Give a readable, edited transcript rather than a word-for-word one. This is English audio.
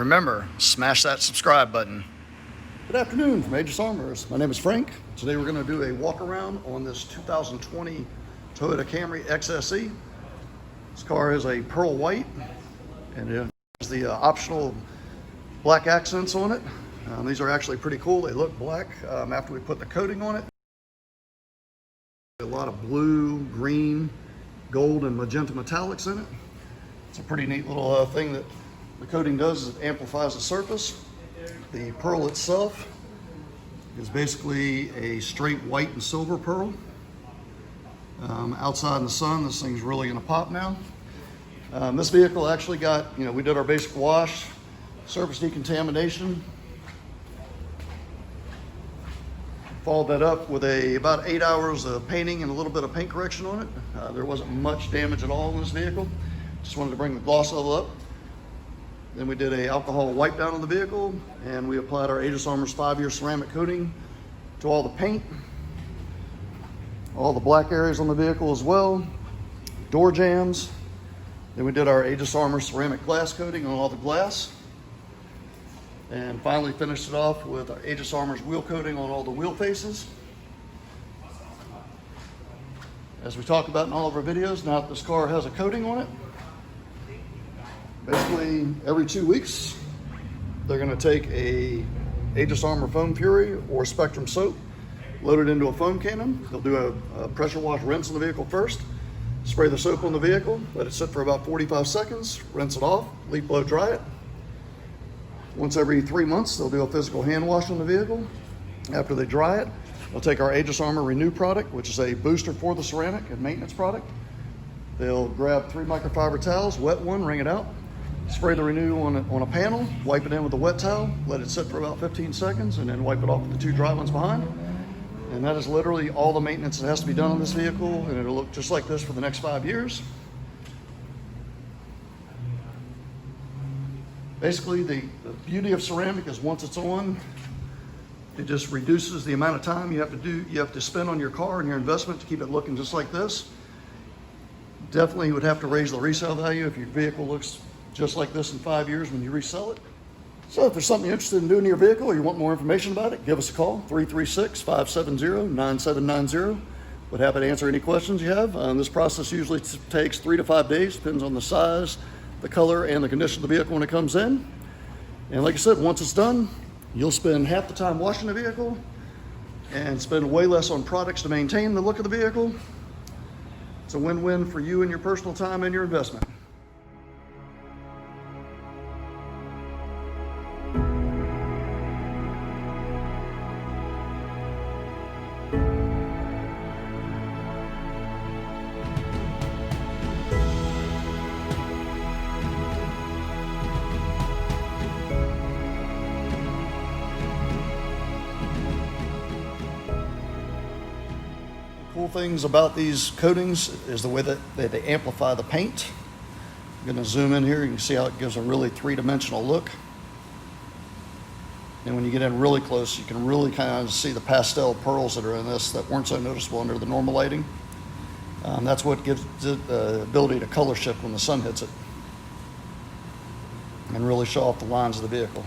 remember, smash that subscribe button. Good afternoon from Aegis Armors. My name is Frank. Today we're going to do a walk around on this 2020 Toyota Camry XSE. This car is a pearl white and it has the optional black accents on it. These are actually pretty cool. They look black after we put the coating on it. A lot of blue, green, gold, and magenta metallics in it. It's a pretty neat little thing that the coating does is it amplifies the surface. The pearl itself is basically a straight white and silver pearl. Outside in the sun, this thing's really gonna pop now. This vehicle actually got, we did our basic wash, surface decontamination. Followed that up with about 8 hours of painting and a little bit of paint correction on it. There wasn't much damage at all in this vehicle. Just wanted to bring the gloss level up. Then we did a alcohol wipe down on the vehicle, and we applied our Aegis Armors 5-year ceramic coating to all the paint, all the black areas on the vehicle as well, door jambs. Then we did our Aegis Armors ceramic glass coating on all the glass. And finally finished it off with our Aegis Armors wheel coating on all the wheel faces. As we talk about in all of our videos, now that this car has a coating on it, basically every 2 weeks, they're gonna take a Aegis Armor Foam Fury or Spectrum soap, load it into a foam cannon. They'll do a pressure wash rinse on the vehicle first, spray the soap on the vehicle, let it sit for about 45 seconds, rinse it off, leaf blow dry it. Once every 3 months, they'll do a physical hand wash on the vehicle. After they dry it, they'll take our Aegis Armor Renew product, which is a booster for the ceramic and maintenance product. They'll grab 3 microfiber towels, wet one, wring it out, spray the Renew on a panel, wipe it in with a wet towel, let it sit for about 15 seconds, and then wipe it off with the 2 dry ones behind. And that is literally all the maintenance that has to be done on this vehicle, and it'll look just like this for the next 5 years. Basically, the beauty of ceramic is once it's on, it just reduces the amount of time you have to spend on your car and your investment to keep it looking just like this. Definitely would have to raise the resale value if your vehicle looks just like this in 5 years when you resell it. So if there's something you're interested in doing to your vehicle or you want more information about it, give us a call, 336-570-9790. We'd happy to answer any questions you have. This process usually takes 3 to 5 days, depends on the size, the color, and the condition of the vehicle when it comes in. And like I said, once it's done, you'll spend half the time washing the vehicle and spend way less on products to maintain the look of the vehicle. It's a win-win for you and your personal time and your investment. Cool things about these coatings is the way that they amplify the paint. I'm going to zoom in here. You can see how it gives a really 3-dimensional look. And when you get in really close, you can really kind of see the pastel pearls that are in this that weren't so noticeable under the normal lighting. That's what gives it the ability to color shift when the sun hits it and really show off the lines of the vehicle.